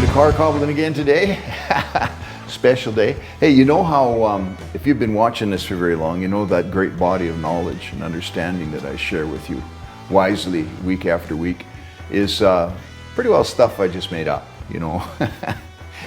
into car cobbling again today. Special day. Hey, you know how, if you've been watching this for very long, you know that great body of knowledge and understanding that I share with you wisely week after week is pretty well stuff I just made up, you know.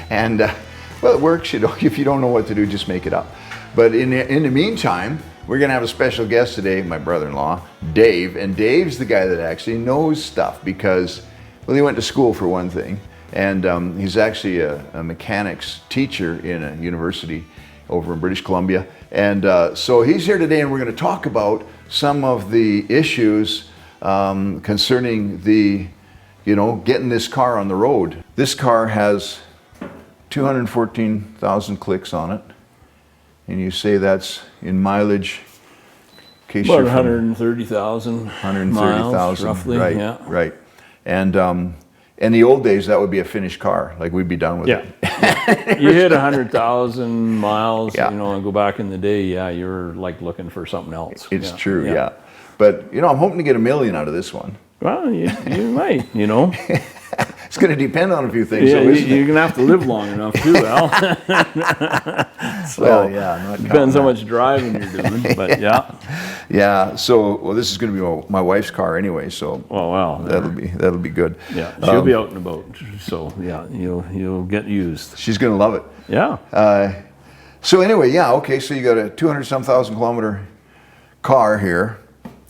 And, well, it works, you know. If you don't know what to do, just make it up. But in the meantime, we're going to have a special guest today, my brother-in-law, Dave. And Dave's the guy that actually knows stuff because, well, he went to school for one thing. And he's actually a mechanics teacher in a university over in British Columbia. And so he's here today and we're going to talk about some of the issues concerning the, you know, getting this car on the road. This car has 214,000 clicks on it. And you say that's in mileage. In case about 130,000 miles, roughly. Right, yeah. Right. And in the old days, that would be a finished car. Like, we'd be done with it. You hit 100,000 miles, Yeah. you know, and go back in the day, yeah, you're like looking for something else. It's true, yeah. But, you know, I'm hoping to get $1 million out of this one. Well, you might, you know. It's going to depend on a few things. Yeah, though, isn't you're it? going to have to live long enough too, Al. So, Well, yeah. Not depends how counting much driving you're doing, but yeah. that. Yeah. So, well, this is going to be my wife's car anyway. So, Oh, wow. that'll be good. Yeah, she'll be out and about. So, yeah, you'll get used. She's going to love it. Yeah. So anyway, yeah. Okay. So you got a 200-some thousand kilometer car here.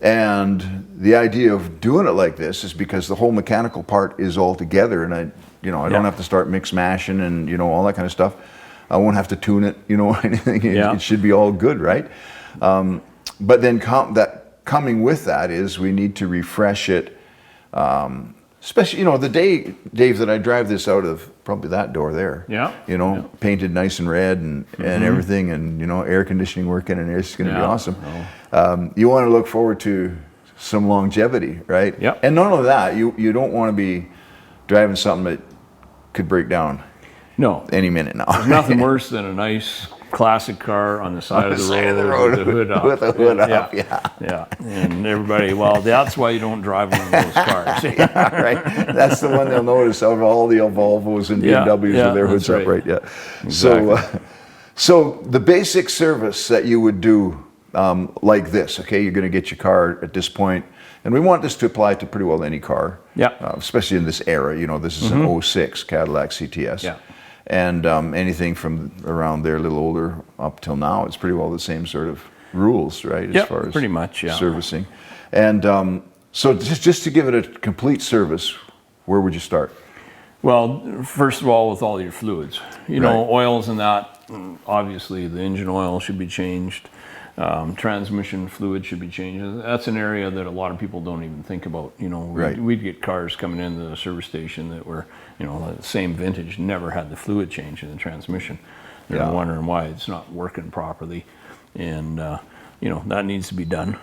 And the idea of doing it like this is because the whole mechanical part is all together, and I don't have to start mix mashing and, you know, all that kind of stuff. I won't have to tune it, you know, anything. It should be all good, right? But then coming with that is we need to refresh it, especially, you know, the day, Dave, that I drive this out of probably that door there. Yeah. You know, painted nice and red and everything, and, you know, air conditioning working, and it's going to be awesome. You want to look forward to some longevity, right? Yeah. And not only that, you don't want to be driving something that could break down No. any minute now. There's nothing worse than a nice classic car on the side of the road with the hood up. With the hood up, yeah. Yeah. And everybody, well, that's why you don't drive one of those cars. Yeah, right. That's the one they'll notice out of all the Volvos and BMWs with their hoods up, right? Yeah. Exactly. So the basic service that you would do like this, okay? You're going to get your car at this point, and we want this to apply to pretty well any car. Yeah. Especially in this era. You know, this is an 06 Cadillac CTS. Yeah. And anything from around there, a little older, up till now, it's pretty well the same sort of rules, right? As far as pretty much, yeah. servicing. And so just to give it a complete service, where would you start? Well, first of all, with all your fluids, you know, oils and that, obviously the engine oil should be changed. Transmission fluid should be changed. That's an area that a lot of people don't even think about. You know, we'd get cars coming into the service station that were, you know, the same vintage, never had the fluid change in the transmission. They're wondering why it's not working properly, and you know, that needs to be done.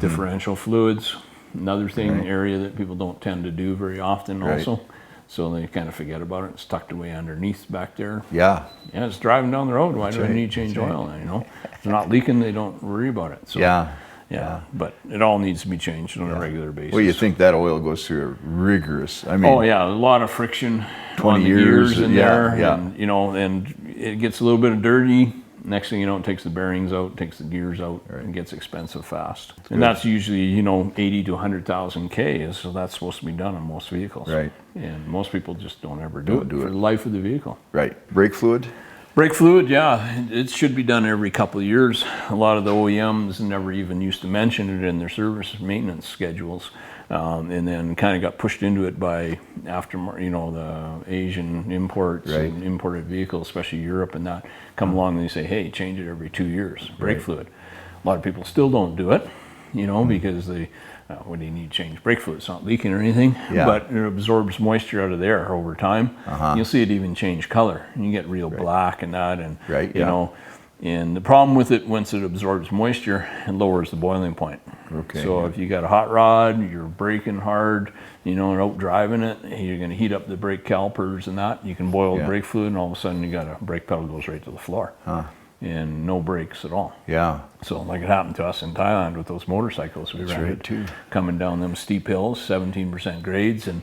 Differential fluids, another thing, area that people don't tend to do very often also. So they kind of forget about it. It's tucked away underneath back there. Yeah. Yeah, it's driving down the road. Why do I need to change oil? You know, if they're not leaking, they don't worry about it. So, yeah. But it all needs to be changed on a regular basis. Well, you think that oil goes through a rigorous, I mean. Oh, yeah, a lot of friction 20 on the years gears in there. Yeah. And, you know, and it gets a little bit of dirty. Next thing you know, it takes the bearings out, takes the gears out, and gets expensive fast. And that's usually, you know, 80 to 100,000 K, so that's supposed to be done on most vehicles. Right. And most people just don't ever do it for the life of the vehicle. Right. Brake fluid? Brake fluid, yeah, it should be done every couple of years. A lot of the OEMs never even used to mention it in their service maintenance schedules. And then kind of got pushed into it by you know, the Asian imports and imported vehicles, especially Europe and that, come along and they say, hey, change it every 2 years, brake fluid. A lot of people still don't do it, you know, because they, when you need to change brake fluid, it's not leaking or anything, but it absorbs moisture out of there over time. You'll see it even change color. And you get real black and that, and you know, and the problem with it, once it absorbs moisture, it lowers the boiling point. So if you got a hot rod, you're braking hard, you know, and out driving it, you're going to heat up the brake calipers and that. You can boil the brake fluid, and all of a sudden you got a brake pedal goes right to the floor. and no brakes at all. Yeah. So like it happened to us in Thailand with those motorcycles. We ran right, too. Coming down them steep hills, 17% grades, and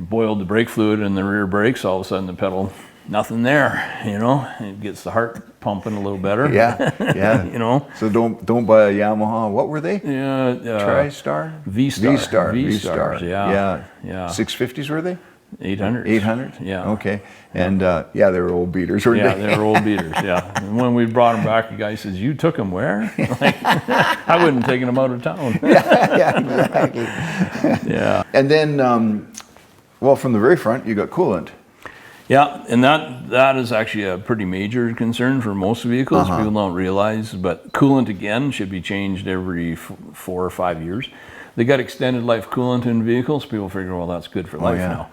boiled the brake fluid in the rear brakes. All of a sudden the pedal, nothing there, you know. It gets the heart pumping a little better. Yeah, yeah. You know. So don't buy a Yamaha. What were they? Yeah. TriStar? V-Star. V-Star. Yeah. Yeah. 650s were they? 800s. 800? Yeah. Okay. And yeah, they were old beaters, weren't Yeah, they? they were old beaters, yeah. And when we brought them back, the guy says, "You took them where?" Like, I wouldn't have taken them out of town. Yeah, exactly. Yeah. And then, well, from the very front, you got coolant. Yeah, and that is actually a pretty major concern for most vehicles. People don't realize, but coolant again should be changed every 4 or 5 years. They got extended life coolant in vehicles. People figure, well, that's good for life now.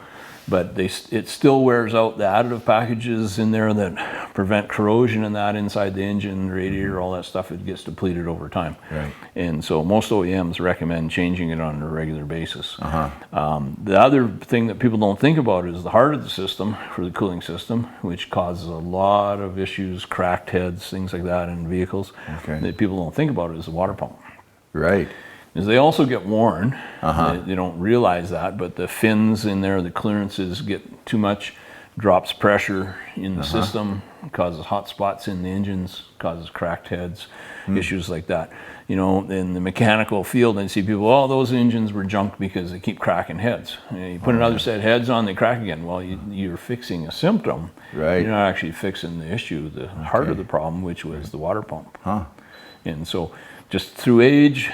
But it still wears out the additive packages in there that prevent corrosion and that inside the engine, radiator, all that stuff. It gets depleted over time. Right. And so most OEMs recommend changing it on a regular basis. The other thing that people don't think about is the heart of the system for the cooling system, which causes a lot of issues, cracked heads, things like that in vehicles. That people don't think about is the water pump. Right. Is they also get worn. They don't realize that, but the fins in there, the clearances get too much, drops pressure in the system, causes hot spots in the engines, causes cracked heads, issues like that. You know, in the mechanical field, I see people, oh, those engines were junk because they keep cracking heads. You put another set of heads on, they crack again. Well, you're fixing a symptom. Right. You're not actually fixing the issue, the heart of the problem, which was the water pump. And so just through age,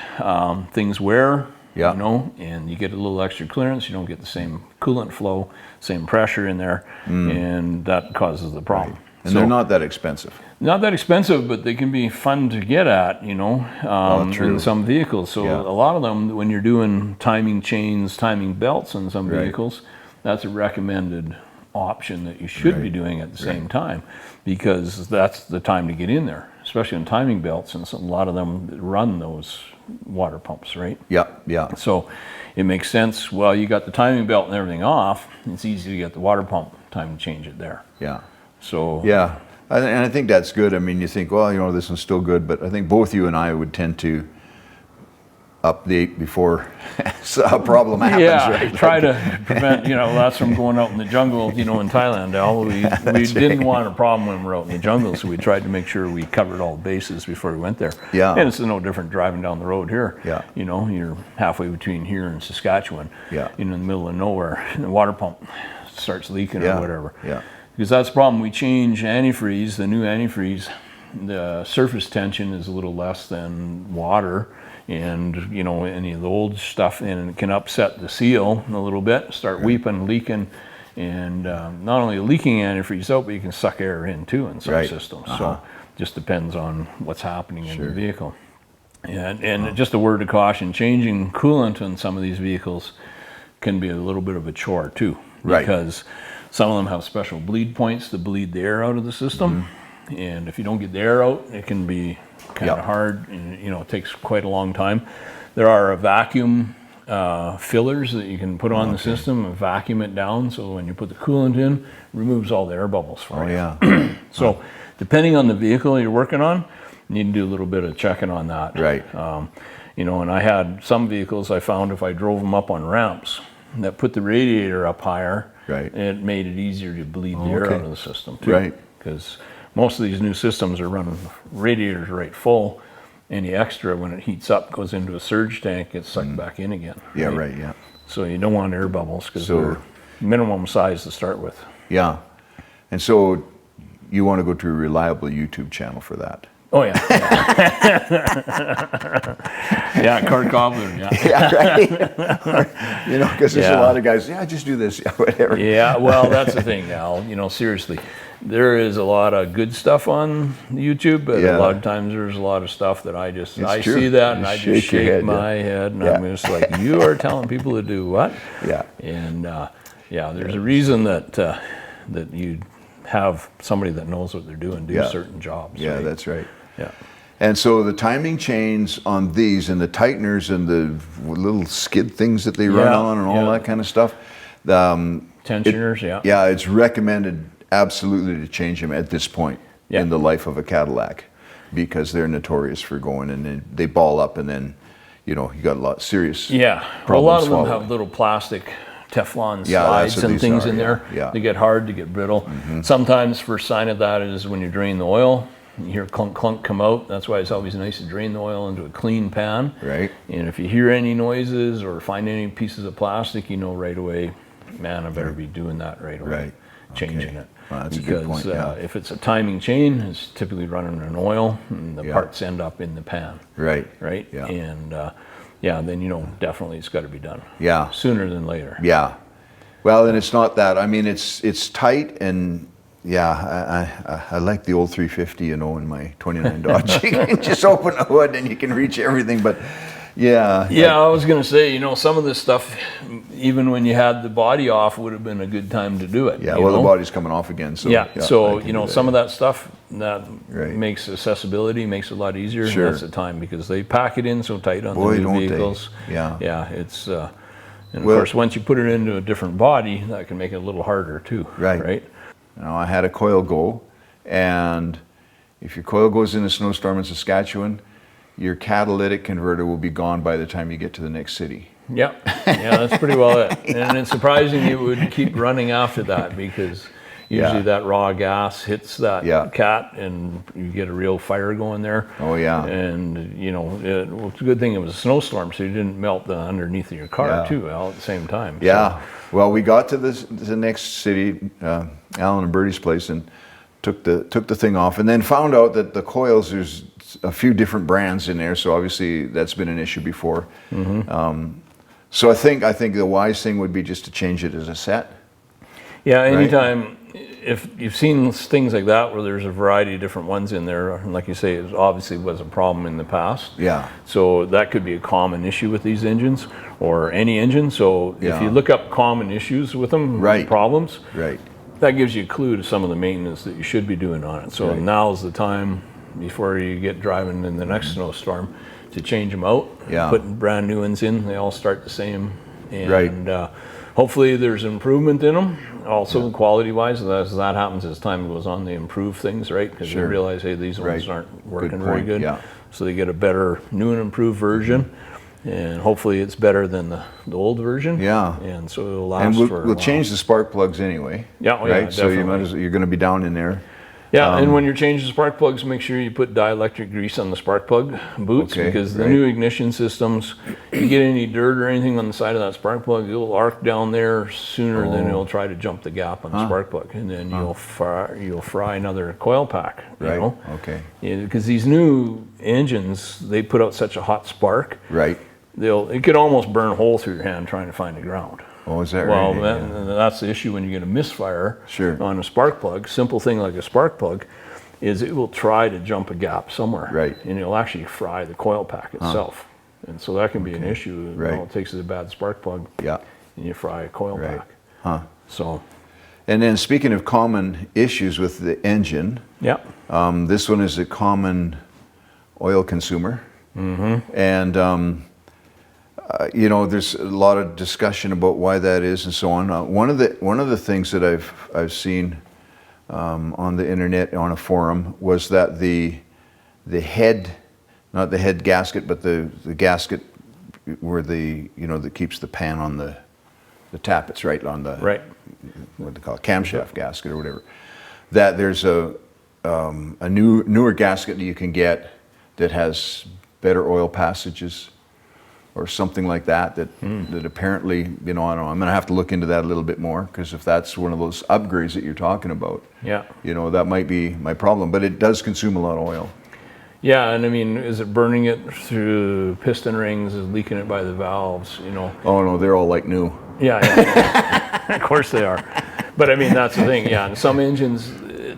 things wear, you know, and you get a little extra clearance. You don't get the same coolant flow, same pressure in there, and that causes the problem. Right. And so, they're not that expensive. Not that expensive, but they can be fun to get at, you know, in some vehicles. So a lot of them, when you're doing timing chains, timing belts in some vehicles, that's a recommended option that you should be doing at the same time, because that's the time to get in there, especially on timing belts, and a lot of them run those water pumps, right? Yeah. So it makes sense. Well, you got the timing belt and everything off, it's easy to get the water pump time to change it there. Yeah. So yeah, and I think that's good. I mean, you think, well, you know, this one's still good, but I think both you and I would tend to update before a problem happens. Yeah, right? Try to prevent, you know, us from going out in the jungle, you know, in Thailand, Al. We didn't want a problem when we were out in the jungle, so we tried to make sure we covered all the bases before we went there. Yeah. And it's no different driving down the road here. Yeah. You know, you're halfway between here and Saskatchewan. Yeah. You know, in the middle of nowhere, and the water pump starts leaking or whatever. Yeah. Because that's the problem. We change antifreeze, the new antifreeze, the surface tension is a little less than water, and you know, any of the old stuff, and it can upset the seal a little bit, start weeping, leaking, and not only leaking antifreeze out, but you can suck air in too in some systems. So just depends on what's happening in the vehicle. And just a word of caution, changing coolant on some of these vehicles can be a little bit of a chore too, because some of them have special bleed points to bleed the air out of the system. And if you don't get the air out, it can be kind of hard, and you know, it takes quite a long time. There are vacuum fillers that you can put on the system and vacuum it down, so when you put the coolant in, it removes all the air bubbles for you. So depending on the vehicle you're working on, you need to do a little bit of checking on that. You know, and I had some vehicles I found if I drove them up on ramps that put the radiator up higher, it made it easier to bleed the air out of the system too. Because most of these new systems are running radiators right full. Any extra, when it heats up, goes into a surge tank, gets sucked back in again. So you don't want air bubbles, because they're minimum size to start with. And so you want to go to a reliable YouTube channel for that. Oh yeah. Cart cobbler. You know, because there's a lot of guys, just do this, whatever. Well, that's the thing, Al. You know, seriously, there is a lot of good stuff on YouTube, but a lot of times there's a lot of stuff that I see that and I just shake my head, and I'm just like, you are telling people to do what? And there's a reason that you have somebody that knows what they're doing do certain jobs. That's right. And so the timing chains on these, and the tighteners, and the little skid things that they run on, and all that kind of stuff. Tensioners, it's recommended absolutely to change them at this point. Yeah. in the life of a Cadillac, because they're notorious for going and then they ball up, and then, you know, you got a lot of serious Yeah, a problems lot of them following. have little plastic Teflon Yeah, that's slides what and these things are, in there. yeah. They get hard, they get brittle. Sometimes first sign of that is when you drain the oil, you hear clunk clunk come out. That's why it's always nice to drain the oil into a clean pan. Right. And if you hear any noises or find any pieces of plastic, you know right away, man, I better be doing that right away. Right. Changing Okay. it. Well, that's a because good point, yeah. if it's a timing chain, it's typically running an oil, and the Yeah. parts end up in the pan. Right. Right? Yeah. And yeah, then you know definitely it's got to be done. Yeah. Sooner than later. Yeah. Well, and it's not that. I mean, it's tight, and yeah, I like the old 350, you know, in my 29 Dodge. You can just open the hood and you can reach everything. But yeah. Yeah, I was going to say, you know, some of this stuff, even when you had the body off, would have been a good time to do it. Yeah. you Well, know? the body's coming off again. So Yeah, I so can you know do that. some of that stuff that Right. makes accessibility makes it a lot easier. Sure. And that's the time because they pack it in so tight on Boy, the new don't they. vehicles. Yeah. Yeah, it's and of Well- course once you put it into a different body, that can make it a little harder too. Right. Right. Now, I had a coil go, and if your coil goes in a snowstorm in Saskatchewan, your catalytic converter will be gone by the time you get to the next city. Yeah, yeah, that's pretty well it. And it's surprising it would keep running after that because usually Yeah. that raw gas hits that Yeah. cat and you get a real fire going there. Oh, yeah. And you know, well, it's a good thing it was a snowstorm, so you didn't melt the underneath of your car Yeah. too, Al, at the same time. Yeah. Well, we got to the next city, Alan and Bertie's place, and took the thing off, and then found out that the coils, there's a few different brands in there. So obviously that's been an issue before. So I think the wise thing would be just to change it as a set. Yeah, anytime, if you've seen things like that where there's a variety of different ones in there, and like you say, it obviously was a problem in the past. Yeah. So that could be a common issue with these engines or any engine. So Yeah. if you look up common issues with them, Right. problems, Right. that gives you a clue to some of the maintenance that you should be doing on it. So Right. now's the time before you get driving in the next snowstorm to change them out. Yeah. Put brand new ones in. They all start the same. And Right. hopefully there's improvement in them. Also quality-wise, as that happens as time goes on, they improve things, right? Because Sure. they realize, hey, these ones Right. aren't working Good very point, good. yeah. So they get a better, new and improved version. And hopefully it's better than the old version. Yeah. And so it'll last And for a we'll while. change the spark plugs anyway. Yeah, oh yeah, right. So definitely. you're going to be down in there. Yeah, and when you're changing spark plugs, make sure you put dielectric grease on the spark plug boots Okay, because the right. new ignition systems, you get any dirt or anything on the side of that spark plug, it'll arc down there sooner than it'll try to jump the gap on the spark plug, and then you'll fry another coil pack. You Right. know? Okay. Because these new engines, they put out such a hot spark, Right. it could almost burn a hole through your hand trying to find the ground. Oh, is that Well, right? that's the issue when you get a misfire Sure. on a spark plug. Simple thing like a spark plug is it will try to jump a gap somewhere. Right. And it'll actually fry the coil pack itself. And so that can be an issue. Right. All it takes is a bad spark plug Yeah. and you fry a coil Right. pack. Huh. So, And then speaking of common issues with the engine, yeah. this one is a common oil consumer. And you know, there's a lot of discussion about why that is and so on. One of the things that I've seen on the internet on a forum was that the head, not the head gasket, but the gasket where that keeps the pan on the tappets, right on the Right. what they call it, camshaft gasket or whatever. That there's a newer gasket that you can get that has better oil passages or something like that. That apparently, I don't know. I'm going to have to look into that a little bit more because if that's one of those upgrades that you're talking about, Yeah. that might be my problem. But it does consume a lot of oil. Yeah, and I mean, is it burning it through piston rings? Is it leaking it by the valves? Oh no, they're all like new. Yeah, yeah. Of course they are. But I mean, that's the thing. Yeah, in some engines,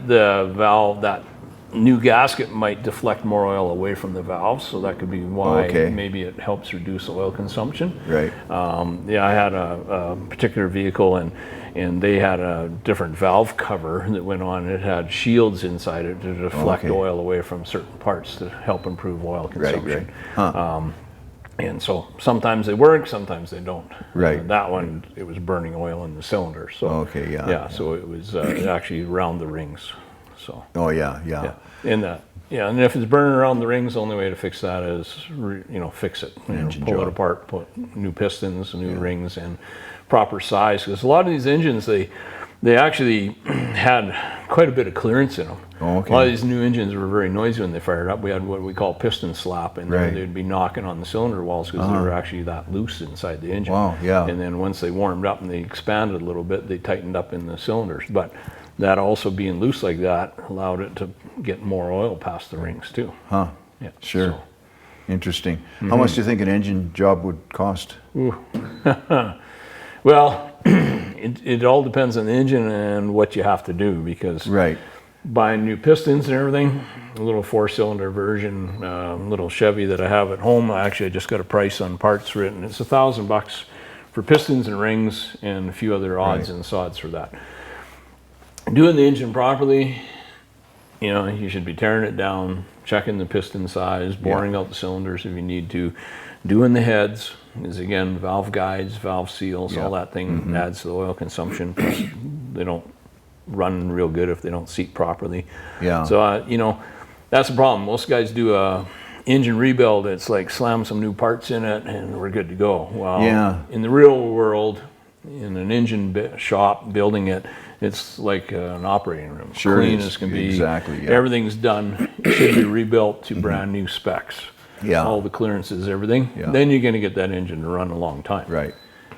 the valve, that new gasket might deflect more oil away from the valves, so that could be why Okay. maybe it helps reduce oil consumption. Right. Yeah, I had a particular vehicle, and they had a different valve cover that went on. It had shields inside it to deflect Okay. oil away from certain parts to help improve oil consumption. Right. Huh. And so sometimes they work, sometimes they don't. Right. That one, it was burning oil in the cylinder. So Okay, yeah. yeah. So it was actually around the rings. So. Oh yeah, yeah. In that. Yeah, and if it's burning around the rings, the only way to fix that is, fix it. Pull it apart, put new pistons, new rings, and proper size. Because a lot of these engines, they actually had quite a bit of clearance in them. Oh, okay. A lot of these new engines were very noisy when they fired up. We had what we call piston slap, and Right. they'd be knocking on the cylinder walls because they were actually that loose inside the engine. Wow, yeah. And then once they warmed up and they expanded a little bit, they tightened up in the cylinders. But that also being loose like that allowed it to get more oil past the rings too. Huh. Yeah. Sure. So. Interesting. How much do you think an engine job would cost? Well, it all depends on the engine and what you have to do, because Right. buying new pistons and everything, a little 4-cylinder version, little Chevy that I have at home, I just got a price on parts for it, and it's $1,000 for pistons and rings and a few other odds and sods for that. Doing the engine properly, you should be tearing it down, checking the piston size, boring out the cylinders if you need to, doing the heads, is again valve guides, valve seals, all that thing adds to the oil consumption. Plus, they don't run real good if they don't seat properly. Yeah. So that's the problem. Most guys do a engine rebuild. It's like slam some new parts in it and we're good to go. Well, in the real world, in an engine shop building it, it's like an operating room. Sure Clean is. as can be. Exactly, yeah. Everything's done. It should be rebuilt to brand new specs. Yeah. All the clearances, everything. Yeah. Then you're going to get that engine to run a long time. Right.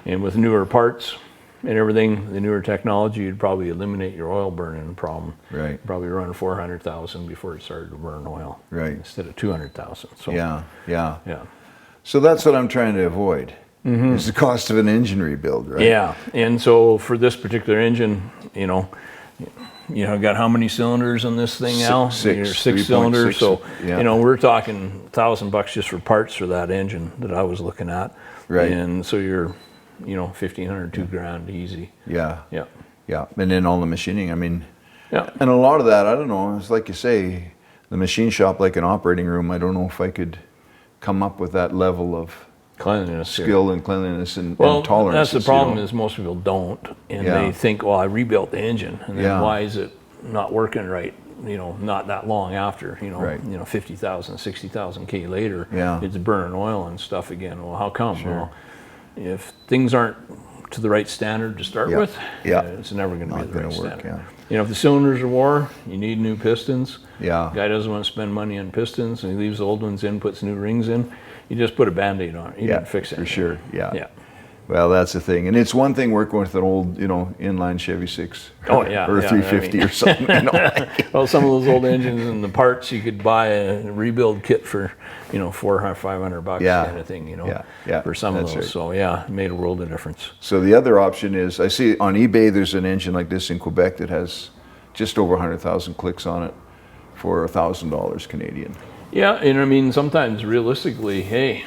And with newer parts and everything, the newer technology, you'd probably eliminate your oil burning problem. Right. Probably run 400,000 before it started to burn oil. Right. Instead of 200,000. So Yeah. yeah. So that's what I'm trying to avoid. Is the cost of an engine rebuild, right? Yeah. And so for this particular engine, got how many cylinders on this thing now? Six. 6 cylinders. 3.6, So yeah. we're talking $1,000 just for parts for that engine that I was looking at. Right. And so you're, $1,500, $2,000 easy. Yeah. Yeah. Yeah. And then all the machining. I mean, Yeah. and a lot of that, I don't know. It's like you say, the machine shop, like an operating room. I don't know if I could come up with that level of Cleanliness. skill and cleanliness and Well, tolerance. that's the problem is most people don't, and they think, well, I rebuilt the engine, and then why is it not working right? Not that long after, Right. 50,000, 60,000 K later, Yeah. it's burning oil and stuff again. Well, how come? Well, if things aren't to the right standard to start with, it's never going to be the right standard. If the cylinders are wore, you need new pistons. Yeah. Guy doesn't want to spend money on pistons, and he leaves the old ones in, puts new rings in. You just put a Band-Aid on it. You didn't fix it. For sure. Yeah. Yeah. Well, that's the thing, and it's one thing working with an old, inline Chevy 6. Oh, yeah, or yeah, 350 or something. Well, some of those old engines and the parts, you could buy a rebuild kit for, $400 or $500 kind of thing, yeah, for some of that's those. right. So yeah, it made a world of difference. So the other option is, I see on eBay there's an engine like this in Quebec that has just over 100,000 clicks on it for $1,000 Canadian. Yeah, and I mean, sometimes realistically, hey,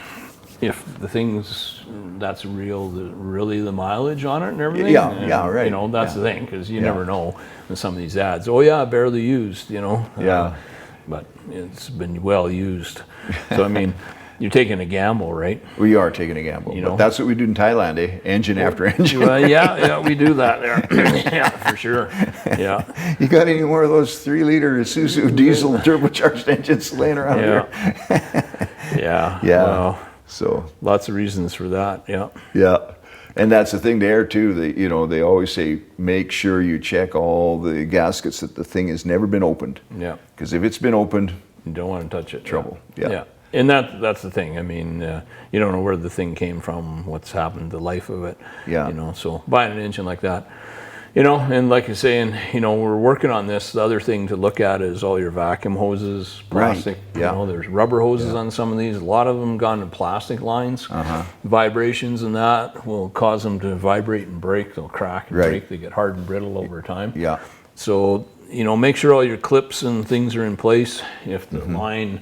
if the thing's that's really the mileage on it and everything. Yeah, right. That's the thing, because you never know in some of these ads. Oh yeah, barely used. But it's been well used. So I mean, you're taking a gamble, right? We are taking a gamble, but that's what we do in Thailand, eh? Engine after engine. Well, yeah, we do that there. Yeah, for sure. Yeah. You got any more of those 3-liter Isuzu diesel turbocharged engines laying around here? Yeah. Yeah. Well, so lots of reasons for that. Yeah. Yeah. And that's the thing there too. They always say make sure you check all the gaskets that the thing has never been opened. Yeah. Because if it's been opened, you don't want to touch it. Trouble. Yeah. And that's the thing. I mean, you don't know where the thing came from, what's happened, the life of it. Yeah. So buying an engine like that, and like you're saying, we're working on this. The other thing to look at is all your vacuum hoses, plastic. Right. Yeah. There's rubber hoses on some of these. A lot of them gone to plastic lines. Vibrations and that will cause them to vibrate and break. They'll crack and break. They get hard and brittle over time. Yeah. So, make sure all your clips and things are in place. If the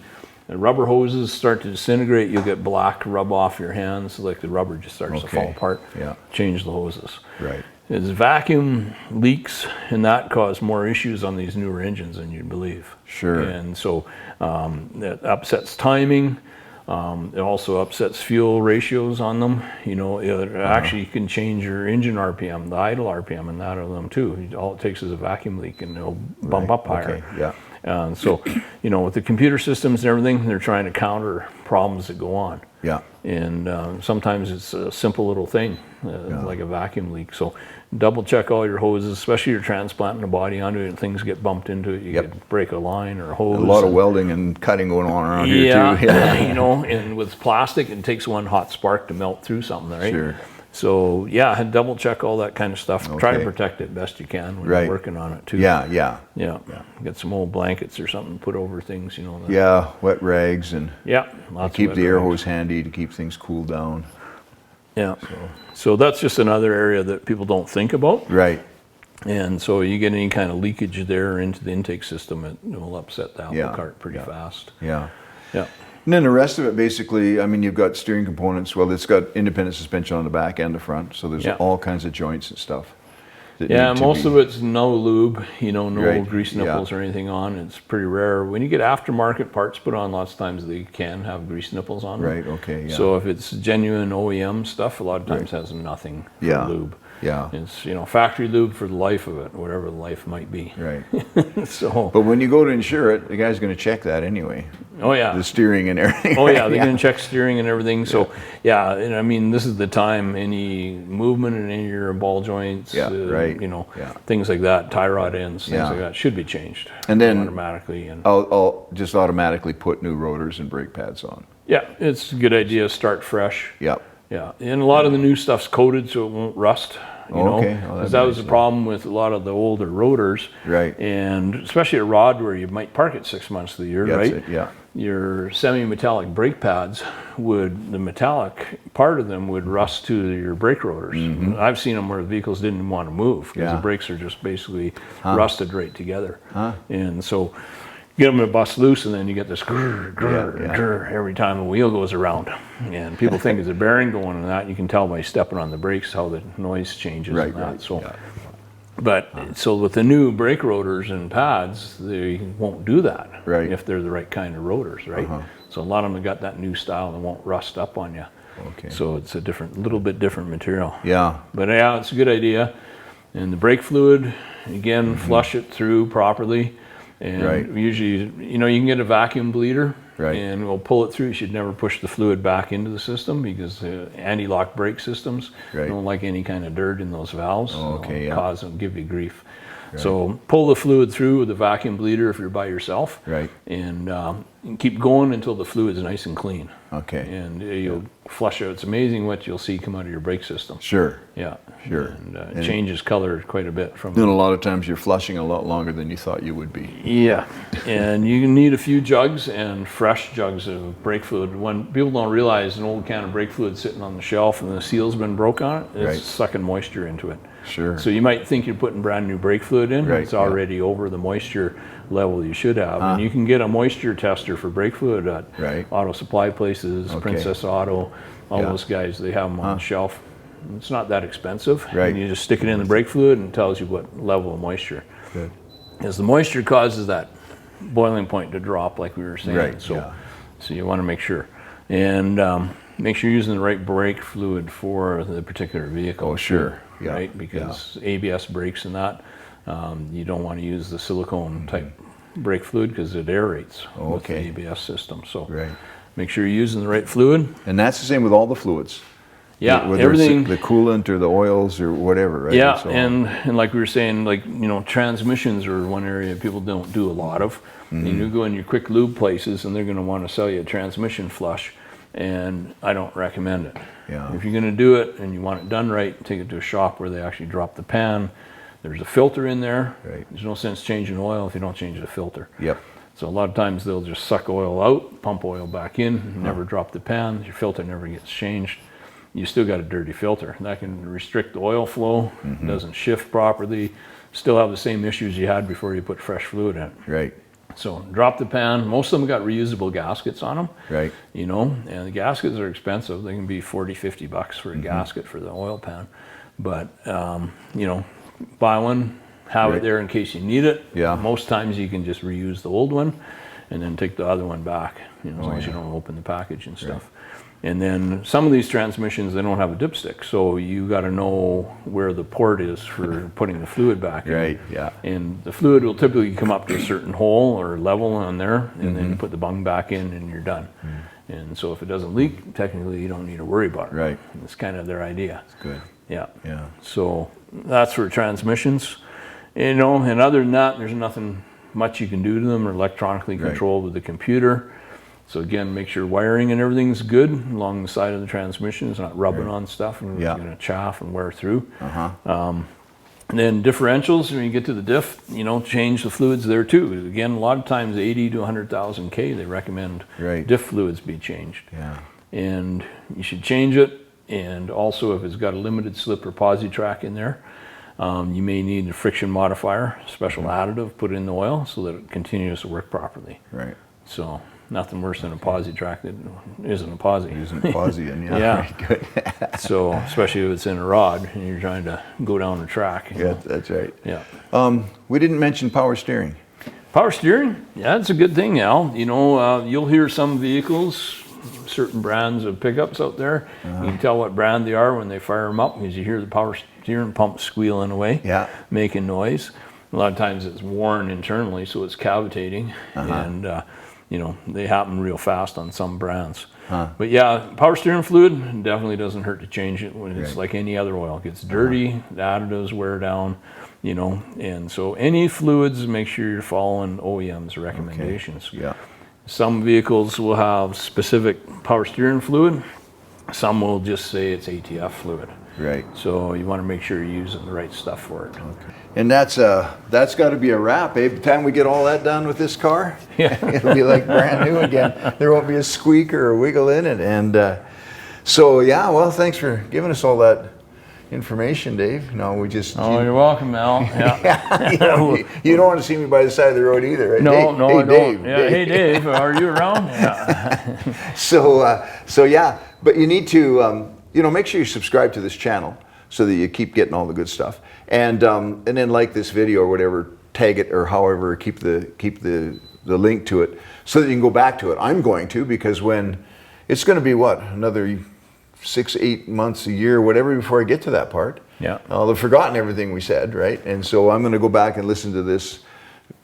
the rubber hoses start to disintegrate, you'll get black rub off your hands, like the rubber just starts to fall apart. Yeah. Change the hoses. Right. Is vacuum leaks, and that cause more issues on these newer engines than you'd believe. Sure. And so that upsets timing. It also upsets fuel ratios on them. You know, it actually can change your engine RPM, the idle RPM, and that of them too. All it takes is a vacuum leak, and it'll bump up higher. Okay. Yeah. So, you know, with the computer systems and everything, they're trying to counter problems that go on. Yeah. And sometimes it's a simple little thing, like a vacuum leak. So double check all your hoses, especially you're transplanting a body onto it and things get bumped into it. You could break a line or a hose. A lot of welding and cutting going on around here too. Yeah, you know, and with plastic, it takes one hot spark to melt through something, right? Sure. So yeah, double check all that kind of stuff. Try to Okay. protect it best you can when Right. you're working on it too. Yeah. Yeah. Yeah. Get some old blankets or something to put over things, you know. Yeah. Wet rags and Yeah. Lots keep of the wet air rags. hose handy to keep things cooled down. Yeah. So that's just another area that people don't think about. Right. And so you get any kind of leakage there into the intake system, it will upset the apple Yeah. cart pretty fast. Yeah. Yeah. And then the rest of it, basically, I mean, you've got steering components. Well, it's got independent suspension on the back and the front, so there's Yeah. all kinds of joints and stuff. Yeah, most of it's no lube, you know, no Right, grease nipples or anything on. It's pretty rare. When you get aftermarket parts put on, lots of times they can have grease nipples on them. Right. Okay. Yeah. So if it's genuine OEM stuff, a lot of times has nothing for Yeah. lube. Yeah. It's, you know, factory lube for the life of it, whatever the life might be. Right. So, But when you go to insure it, the guy's going to check that anyway. oh yeah. The steering and everything. Oh yeah, they're going to check steering and everything. So yeah, and I mean, this is the time. Any movement in any of your ball joints, Yeah, right. you know, Yeah. things like that, tie rod ends, things Yeah. like that, should be changed. And then- automatically. And I'll just automatically put new rotors and brake pads on. yeah, it's a good idea. Start fresh. Yep. Yeah, and a lot of the new stuff's coated so it won't rust. You know, Okay. Oh, 'cause that'd that be was the nice, problem with a lot of the older rotors. Right. And especially a rod where you might park it 6 months of the year, That's right? it, yeah. Your semi-metallic brake pads the metallic part of them would rust to your brake rotors. I've seen them where the vehicles didn't want to move because Yeah. the brakes are just basically rusted right together. And so get them to bust loose, and then you get this grrr, grrr, Yeah. grrr every time the wheel goes around. And people think it's a bearing going in that. You can tell by stepping on the brakes how the noise changes Right. and that. Right. So, Yeah. but so with the new brake rotors and pads, they won't do that. Right. If they're the right kind of rotors, right? So a lot of them have got that new style and won't rust up on you. Okay. So it's a little bit different material. Yeah. But yeah, it's a good idea. And the brake fluid, again, flush it through properly. And Right. usually, you know, you can get a vacuum bleeder, Right. and we'll pull it through. You should never push the fluid back into the system because anti-lock brake systems Right. don't like any kind of dirt in those valves. Oh, okay, It'll yeah. give you grief. So pull the fluid through with a vacuum bleeder if you're by yourself, Right. and keep going until the fluid's nice and clean. Okay. And you'll flush out. It's amazing what you'll see come out of your brake system. Sure. Yeah. Sure. And And- it changes color quite a bit from. Then a lot of times you're flushing a lot longer than you thought you would be. Yeah, and you need a few jugs and fresh jugs of brake fluid. When people don't realize an old can of brake fluid sitting on the shelf and the seal's been broke on it, it's Right. sucking moisture into it. Sure. So you might think you're putting brand new brake fluid in, Right, it's yeah. already over the moisture level you should have. And you can get a moisture tester for brake fluid at Right. auto supply places, Okay. Princess Auto, all Yeah. those guys, they have them on the shelf. It's not that expensive. Right. And you just stick it in the brake fluid and it tells you what level of moisture. Good. Because the moisture causes that boiling point to drop, like we were saying. Right, So, yeah. so you want to make sure. And make sure you're using the right brake fluid for the particular vehicle. Oh, sure. too, Yeah, Right? Because ABS brakes and that, you don't want to use the silicone type brake fluid because it aerates with the Okay. ABS system. So Right. make sure you're using the right fluid. And that's the same with all the fluids. Yeah, Whether everything. it's the coolant or the oils or whatever, right? Yeah, So- and like we were saying, like, you know, transmissions are one area people don't do a lot of. And you go in your quick lube places and they're going to want to sell you a transmission flush, and I don't recommend it. Yeah. If you're going to do it and you want it done right, take it to a shop where they actually drop the pan. There's a filter in there. Right. There's no sense changing oil if you don't change the filter. Yep. So a lot of times they'll just suck oil out, pump oil back in, never drop the pan. Your filter never gets changed. You still got a dirty filter. That can restrict the oil flow, doesn't shift properly, still have the same issues you had before you put fresh fluid in. Right. So drop the pan. Most of them got reusable gaskets on them, Right. you know, and the gaskets are expensive. They can be $40-50 for a gasket for the oil pan. But, you know, buy one, have Right. it there in case you need it. Yeah. Most times you can just reuse the old one. and then take the other one back, as long as you don't open the package and stuff. And then some of these transmissions, they don't have a dipstick, so you got to know where the port is for putting the fluid back in. Right, yeah. And the fluid will typically come up to a certain hole or level on there, and then you put the bung back in and you're done. And so if it doesn't leak, technically you don't need to worry about it. Right. It's kind of their idea. That's good. Yeah. Yeah. So that's for transmissions. And other than that, there's nothing much you can do to them or electronically controlled with the computer. So again, make sure wiring and everything's good along the side of the transmission. It's not rubbing on stuff and it's going to chaff and wear through. And then differentials, when you get to the diff, change the fluids there too. Again, a lot of times 80 to 100,000 K, they recommend diff fluids be changed. Yeah. And you should change it. And also if it's got a limited slip or posi track in there, you may need a friction modifier, special additive put in the oil so that it continues to work properly. Right. So nothing worse than a posi track that isn't a posi. Isn't posi, and Yeah. Very good. So especially if it's in a rod and you're trying to go down the track. Yeah, that's right. Yeah. We didn't mention power steering. Power steering, yeah, it's a good thing, Al. You'll hear some vehicles, certain brands of pickups out there. You can tell what brand they are when they fire them up because you hear the power steering pump squealing away, making noise. A lot of times it's worn internally, so it's cavitating, and they happen real fast on some brands. But yeah, power steering fluid definitely doesn't hurt to change it when it's like any other oil. It gets dirty, the additives wear down, and so any fluids, make sure you're following OEM's recommendations. Yeah. Some vehicles will have specific power steering fluid. Some will just say it's ATF fluid. Right. So you want to make sure you're using the right stuff for it. Okay. And that's got to be a wrap, eh? By the time we get all that done with this car, it'll be like brand new again. There won't be a squeak or a wiggle in it. And so, yeah, well, thanks for giving us all that information, Dave. No, we just... You're welcome, Al. Yeah. You don't want to see me by the side of the road either, right? No, Dave, I don't. Dave, yeah, Dave. Hey, Dave, are you around? Yeah. So yeah, but you need to, make sure you subscribe to this channel so that you keep getting all the good stuff. And then like this video or whatever, tag it or however, keep the link to it so that you can go back to it. I'm going to, because when it's going to be another 6-8 months, a year, whatever, before I get to that part. Yeah. I'll have forgotten everything we said, right? And so I'm going to go back and listen to this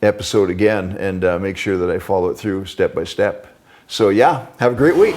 episode again and make sure that I follow it through step by step. So yeah, have a great week.